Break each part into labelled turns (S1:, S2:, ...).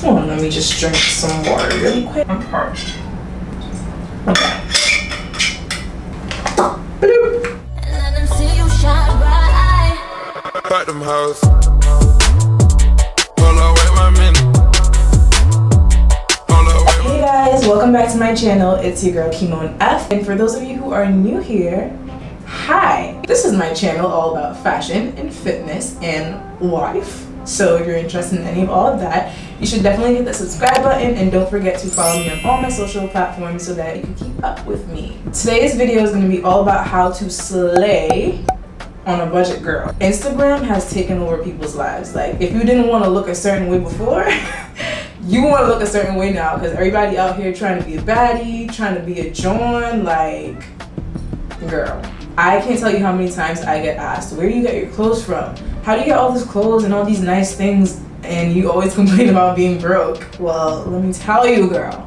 S1: Hold on, let me just drink some water really quick. I'm parched. Okay.
S2: Back them house.
S1: Hey guys, welcome back to my channel. It's your girl KEAMONEF, and for those of you who are new here, hi. This is my channel all about fashion and fitness and life. So if you're interested in any of all of that, you should definitely hit the subscribe button and don't forget to follow me on all my social platforms so that you can keep up with me. Today's video is going to be all about how to slay on a budget, girl. Instagram has taken over people's lives. Like, if you didn't want to look a certain way before, you want to look a certain way now, because everybody out here trying to be a baddie, trying to be a John. Like, girl, I can't tell you how many times I get asked, where do you get your clothes from? How do you get all these clothes and all these nice things and you always complain about being broke? Well, let me tell you, girl,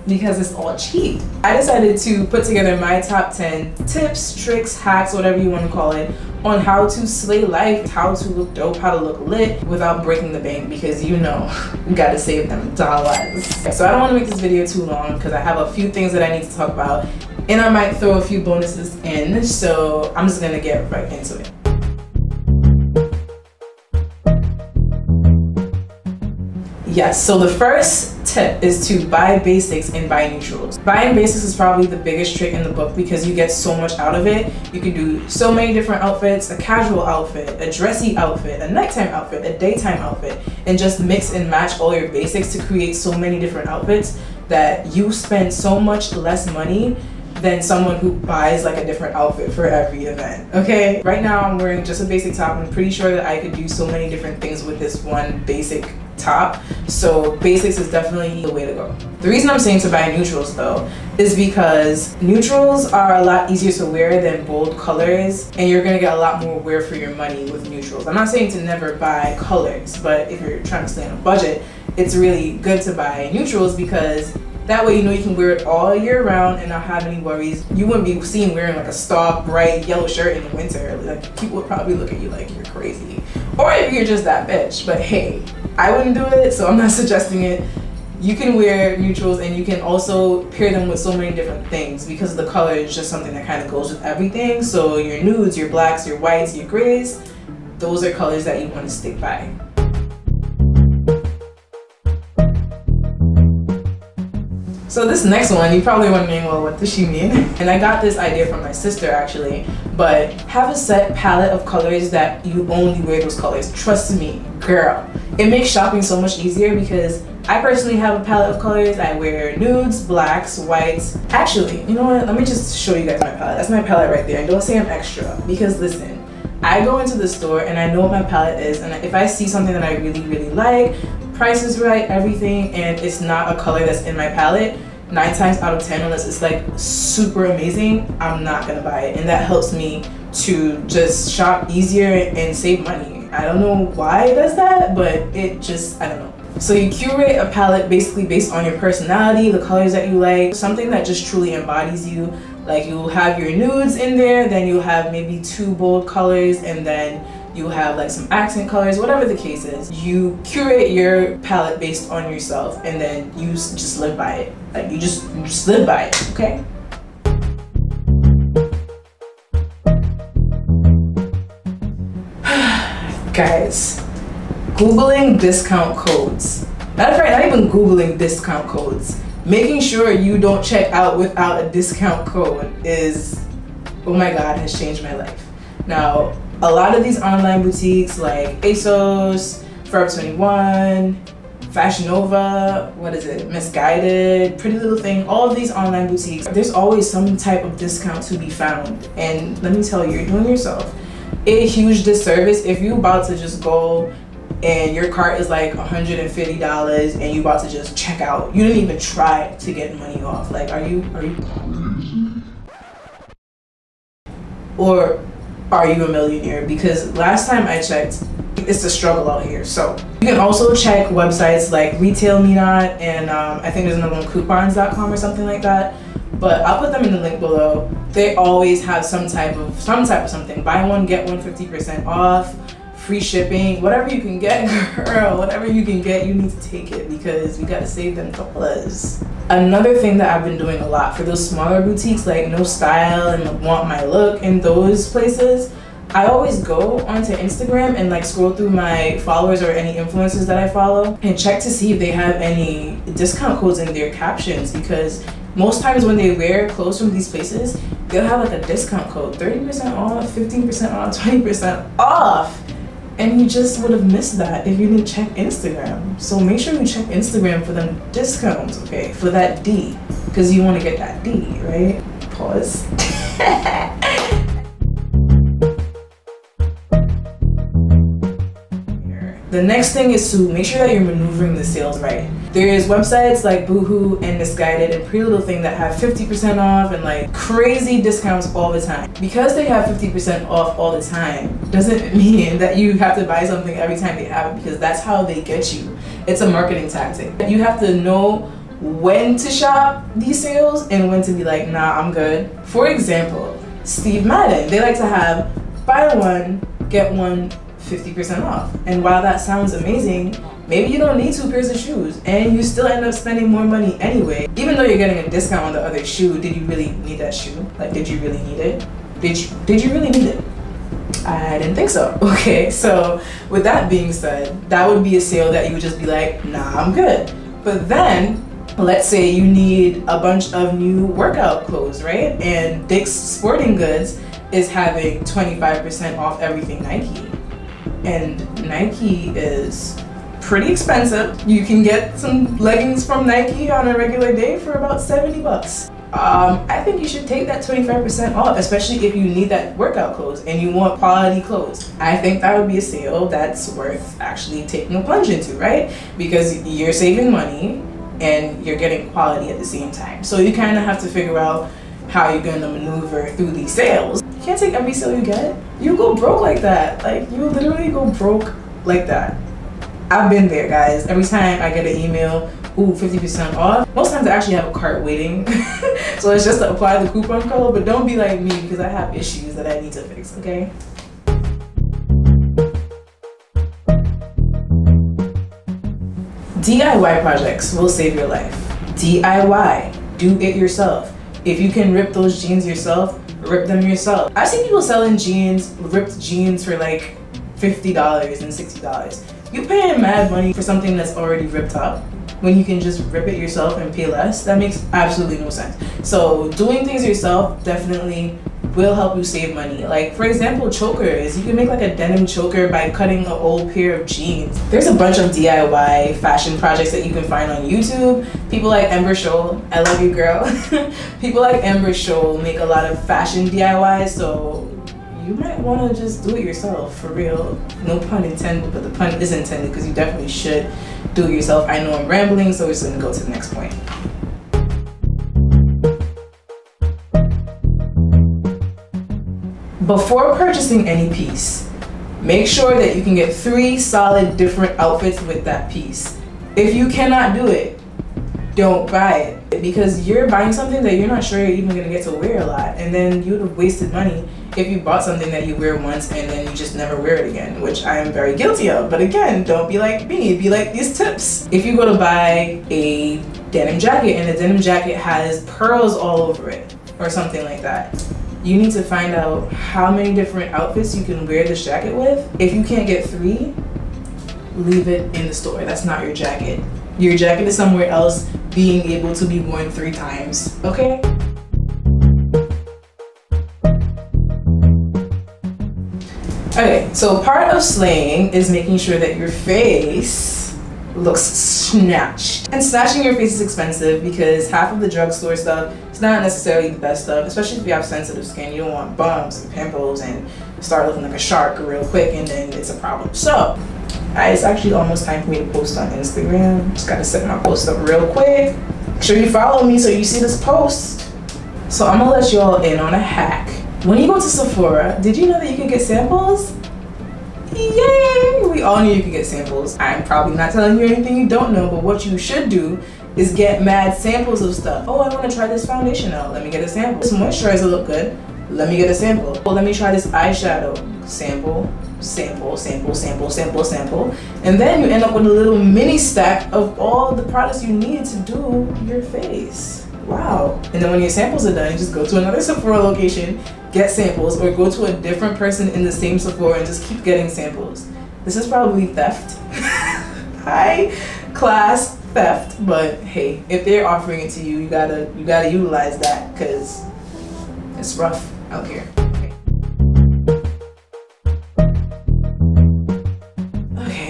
S1: because it's all cheap. I decided to put together my top 10 tips, tricks, hacks, whatever you want to call it, on how to slay life, how to look dope, how to look lit without breaking the bank, because you know, you gotta save them dollars. So I don't want to make this video too long because I have a few things that I need to talk about, and I might throw a few bonuses in, so I'm just gonna get right into it. Yes, so the first tip is to buy basics and buy neutrals. Buying basics is probably the biggest trick in the book because you get so much out of it. You can do so many different outfits, a casual outfit, a dressy outfit, a nighttime outfit, a daytime outfit, and just mix and match all your basics to create so many different outfits that you spend so much less money than someone who buys like a different outfit for every event, okay? Right now I'm wearing just a basic top. I'm pretty sure that I could do so many different things with this one basic top, so basics is definitely the way to go. The reason I'm saying to buy neutrals though is because neutrals are a lot easier to wear than bold colors, and you're gonna get a lot more wear for your money with neutrals. I'm not saying to never buy colors, but if you're trying to stay on a budget, it's really good to buy neutrals because that way you know you can wear it all year round and not have any worries. You wouldn't be seen wearing like a stark bright yellow shirt in the winter. Like, people would probably look at you like you're crazy, or if you're just that bitch. But hey, I wouldn't do it, so I'm not suggesting it. You can wear neutrals and you can also pair them with so many different things because the color is just something that kind of goes with everything. So your nudes, your blacks, your whites, your grays, those are colors that you want to stick by. So this next one, you're probably wondering, well, what does she mean? And I got this idea from my sister actually, but have a set palette of colors that you only wear those colors. Trust me, girl. It makes shopping so much easier because I personally have a palette of colors. I wear nudes, blacks, whites. Actually, you know what? Let me just show you guys my palette. That's my palette right there. And don't say I'm extra, because listen, I go into the store and I know what my palette is, and if I see something that I really, really like, price is right, everything, and it's not a color that's in my palette, 9 times out of 10, unless it's like super amazing, I'm not gonna buy it. And that helps me to just shop easier and save money. I don't know why it does that, but it just, I don't know. So you curate a palette basically based on your personality, the colors that you like, something that just truly embodies you. Like, you'll have your nudes in there, then you'll have maybe 2 bold colors, and then you have like some accent colors, whatever the case is. You curate your palette based on yourself, and then you just live by it. Like, you just live by it, okay? Guys, Googling discount codes. Matter of fact, not even Googling discount codes. Making sure you don't check out without a discount code is, oh my God, has changed my life. Now, a lot of these online boutiques like ASOS, Forever 21, Fashion Nova, what is it, Misguided, Pretty Little Thing, all of these online boutiques, there's always some type of discount to be found. And let me tell you, you're doing yourself a huge disservice if you're about to just go and your cart is like $150 and you about to just check out. You didn't even try to get money off. Like, are you or are you a millionaire? Because last time I checked, it's a struggle out here. So you can also check websites like Retail Me Not, and I think there's another one, coupons.com or something like that. But I'll put them in the link below. They always have some type of something. Buy one, get one 50% off, free shipping, whatever you can get, girl, whatever you can get, you need to take it because we gotta save them dollars. Another thing that I've been doing a lot for those smaller boutiques like No Style and Want My Look and those places, I always go onto Instagram and like scroll through my followers or any influencers that I follow and check to see if they have any discount codes in their captions, because most times when they wear clothes from these places, they'll have like a discount code, 30% off, 15% off, 20% off. And you just would have missed that if you didn't check Instagram. So make sure you check Instagram for them discounts, okay? For that D, because you want to get that D, right? Pause. The next thing is to make sure that you're maneuvering the sales right. There's websites like Boohoo and Misguided and Pretty Little Thing that have 50% off and like crazy discounts all the time. Because they have 50% off all the time doesn't mean that you have to buy something every time they have it, because that's how they get you. It's a marketing tactic. You have to know when to shop these sales and when to be like, nah, I'm good. For example, Steve Madden, they like to have buy one, get one 50% off. And while that sounds amazing, maybe you don't need 2 pairs of shoes and you still end up spending more money anyway. Even though you're getting a discount on the other shoe, did you really need that shoe? Like, did you really need it? Did you really need it? I didn't think so. Okay, so with that being said, that would be a sale that you would just be like, nah, I'm good. But then, let's say you need a bunch of new workout clothes, right? And Dick's Sporting Goods is having 25% off everything Nike. And Nike is pretty expensive. You can get some leggings from Nike on a regular day for about 70 bucks. I think you should take that 25% off, especially if you need that workout clothes and you want quality clothes. I think that would be a sale that's worth actually taking a plunge into, right? Because you're saving money and you're getting quality at the same time. So you kind of have to figure out how you're going to maneuver through these sales. You can't take every sale you get. You go broke like that. Like, you literally go broke like that. I've been there, guys. Every time I get an email, ooh, 50% off. Most times I actually have a cart waiting. So it's just to apply the coupon code, but don't be like me because I have issues that I need to fix, okay? DIY projects will save your life. DIY, do it yourself. If you can rip those jeans yourself, rip them yourself. I've seen people selling jeans, ripped jeans for like $50 and $60. You paying mad money for something that's already ripped up when you can just rip it yourself and pay less. That makes absolutely no sense. So doing things yourself definitely will help you save money. Like, for example, chokers. You can make like a denim choker by cutting an old pair of jeans. There's a bunch of DIY fashion projects that you can find on YouTube. People like Ember Shoal, I love you, girl. People like Ember Shoal make a lot of fashion DIYs, so you might want to just do it yourself, for real. No pun intended, but the pun is intended because you definitely should do it yourself. I know I'm rambling, so we're just gonna go to the next point. Before purchasing any piece, make sure that you can get 3 solid different outfits with that piece. If you cannot do it, don't buy it, because you're buying something that you're not sure you're even gonna get to wear a lot, and then you would have wasted money if you bought something that you wear once and then you just never wear it again, which I am very guilty of. But again, don't be like me, be like these tips. If you go to buy a denim jacket and the denim jacket has pearls all over it or something like that, you need to find out how many different outfits you can wear this jacket with. If you can't get 3, leave it in the store. That's not your jacket. Your jacket is somewhere else being able to be worn 3 times, okay? Okay, so part of slaying is making sure that your face looks snatched. And snatching your face is expensive because half of the drugstore stuff is not necessarily the best stuff, especially if you have sensitive skin. You don't want bumps and pimples and start looking like a shark real quick and then it's a problem. So, it's actually almost time for me to post on Instagram. Just gotta set my post up real quick. Make sure you follow me so you see this post. So I'm gonna let you all in on a hack. When you go to Sephora, did you know that you can get samples? Yay! We all knew you could get samples. I'm probably not telling you anything you don't know, but what you should do is get mad samples of stuff. Oh, I want to try this foundation out. Let me get a sample. This moisturizer look good. Let me get a sample. Oh, let me try this eyeshadow. Sample. sample, sample, sample, sample, sample, and then you end up with a little mini stack of all the products you need to do your face. Wow. And then when your samples are done, you just go to another Sephora location, get samples, or go to a different person in the same Sephora and just keep getting samples. This is probably theft. High class theft, but hey, if they're offering it to you, you gotta utilize that, because it's rough out here.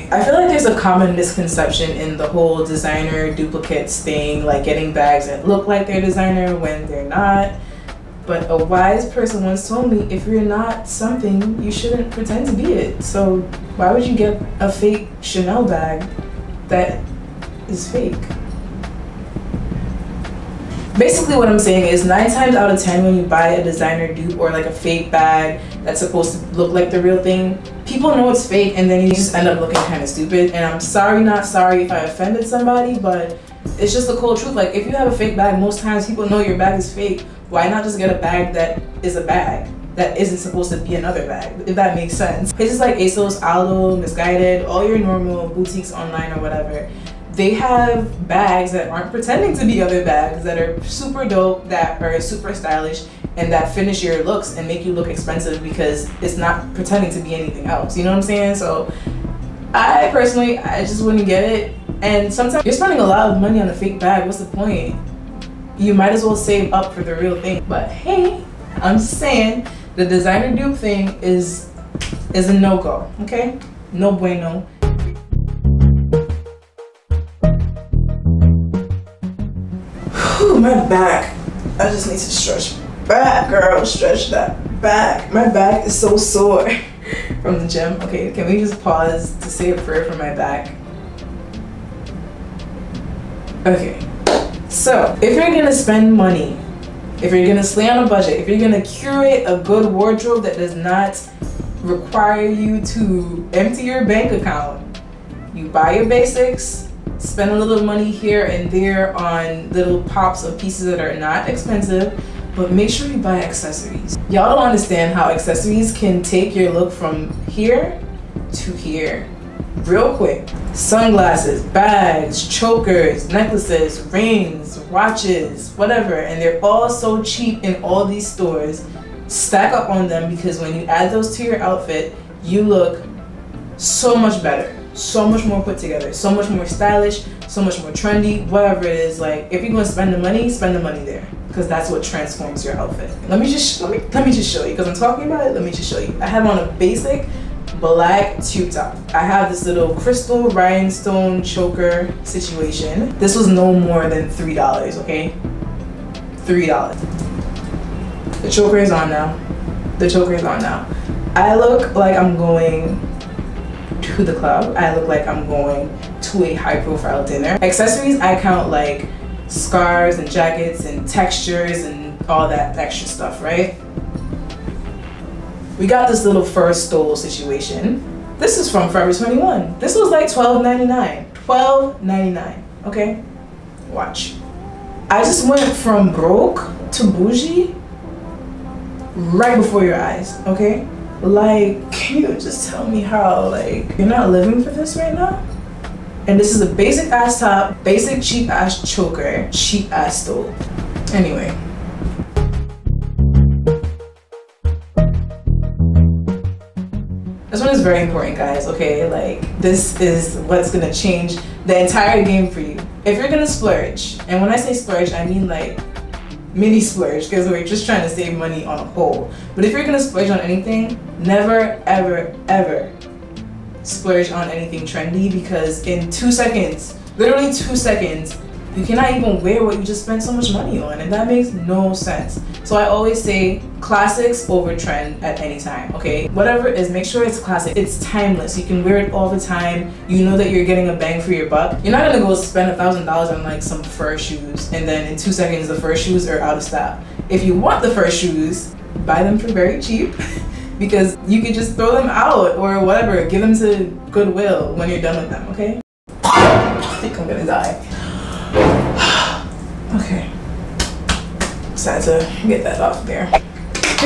S1: I feel like there's a common misconception in the whole designer duplicates thing, like getting bags that look like they're designer when they're not. But a wise person once told me, if you're not something, you shouldn't pretend to be it. So why would you get a fake Chanel bag that is fake? Basically what I'm saying is 9 times out of 10 when you buy a designer dupe or like a fake bag that's supposed to look like the real thing, people know it's fake and then you just end up looking kind of stupid. And I'm sorry, not sorry if I offended somebody, but it's just the cold truth. Like, if you have a fake bag, most times people know your bag is fake. Why not just get a bag that is a bag that isn't supposed to be another bag, if that makes sense? Places like ASOS, Aldo, Misguided, all your normal boutiques online or whatever, they have bags that aren't pretending to be other bags, that are super dope, that are super stylish, and that finish your looks and make you look expensive because it's not pretending to be anything else. You know what I'm saying? So I personally, I just wouldn't get it. And sometimes you're spending a lot of money on a fake bag. What's the point? You might as well save up for the real thing. But hey, I'm just saying, the designer dupe thing is a no-go, okay? No bueno. Whew, my back. I just need to stretch back, girl. Stretch that back. My back is so sore from the gym. Okay, can we just pause to say a prayer for my back? Okay, so if you're gonna spend money, if you're gonna slay on a budget, if you're gonna curate a good wardrobe that does not require you to empty your bank account, you buy your basics, spend a little money here and there on little pops of pieces that are not expensive, but make sure you buy accessories. Y'all don't understand how accessories can take your look from here to here real quick. Sunglasses, bags, chokers, necklaces, rings, watches, whatever, and they're all so cheap in all these stores. Stack up on them, because when you add those to your outfit, you look so much better, so much more put together, so much more stylish, so much more trendy, whatever it is. Like, if you're gonna spend the money there, because that's what transforms your outfit. Let me just show you, because I'm talking about it. Let me just show you. I have on a basic black tube top. I have this little crystal rhinestone choker situation. This was no more than $3, okay? $3. The choker is on now. The choker is on now. I look like I'm going to the club. I look like I'm going to a high profile dinner. Accessories, I count like scarves and jackets and textures and all that extra stuff, right? We got this little fur stole situation. This is from Forever 21. This was like $12.99. $12.99, okay? Watch. I just went from broke to bougie right before your eyes, okay? Like, can you just tell me how, like, you're not living for this right now? And this is a basic ass top, basic cheap ass choker, cheap ass stole. Anyway. This one is very important, guys, okay? Like, this is what's gonna change the entire game for you. If you're gonna splurge, and when I say splurge, I mean like mini splurge, because we're just trying to save money on a whole. But if you're gonna splurge on anything, never, ever, ever splurge on anything trendy, because in 2 seconds, literally 2 seconds, you cannot even wear what you just spent so much money on, and that makes no sense. So I always say classics over trend at any time, okay? Whatever it is, make sure it's classic. It's timeless. You can wear it all the time. You know that you're getting a bang for your buck. You're not gonna go spend $1,000 on like some fur shoes, and then in 2 seconds the fur shoes are out of style. If you want the fur shoes, buy them for very cheap, because you can just throw them out or whatever. Give them to Goodwill when you're done with them, okay? I think I'm gonna die. Okay, just had to get that off there.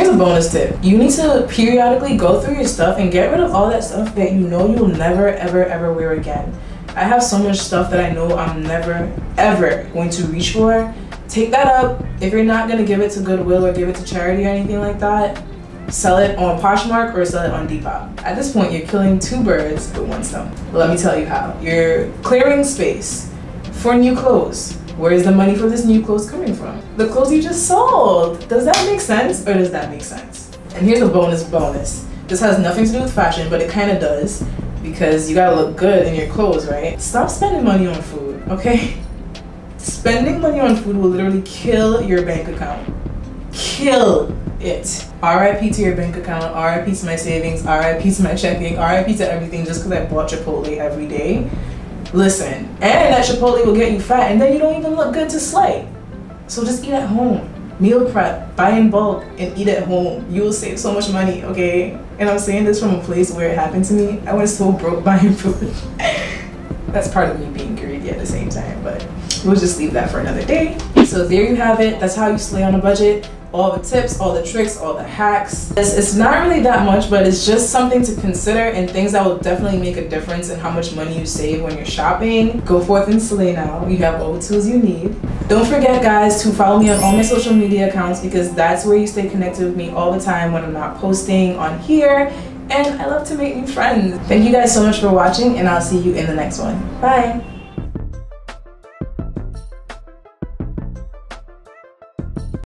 S1: Here's a bonus tip. You need to periodically go through your stuff and get rid of all that stuff that you know you'll never ever wear again. I have so much stuff that I know I'm never ever going to reach for. Take that up. If you're not gonna give it to Goodwill or give it to charity or anything like that, sell it on Poshmark or sell it on Depop. At this point, you're killing two birds with one stone. Let me tell you how. You're clearing space for new clothes. Where is the money for this new clothes coming from? The clothes you just sold. Does that make sense or does that make sense? And here's a bonus. This has nothing to do with fashion, but it kind of does because you gotta look good in your clothes, right? Stop spending money on food, okay? Spending money on food will literally kill your bank account. Kill it. RIP to your bank account, RIP to my savings, RIP to my checking, RIP to everything just because I bought Chipotle every day. Listen, and that Chipotle will get you fat and then you don't even look good to slay. So just eat at home. Meal prep, buy in bulk, and eat at home. You will save so much money, okay? And I'm saying this from a place where it happened to me. I was so broke buying food. That's part of me being greedy at the same time, but we'll just leave that for another day. So there you have it. That's how you slay on a budget. All the tips, all the tricks, all the hacks. It's not really that much, but it's just something to consider and things that will definitely make a difference in how much money you save when you're shopping. Go forth and slay now. You have all the tools you need. Don't forget, guys, to follow me on all my social media accounts because that's where you stay connected with me all the time when I'm not posting on here. And I love to make new friends. Thank you guys so much for watching and I'll see you in the next one. Bye.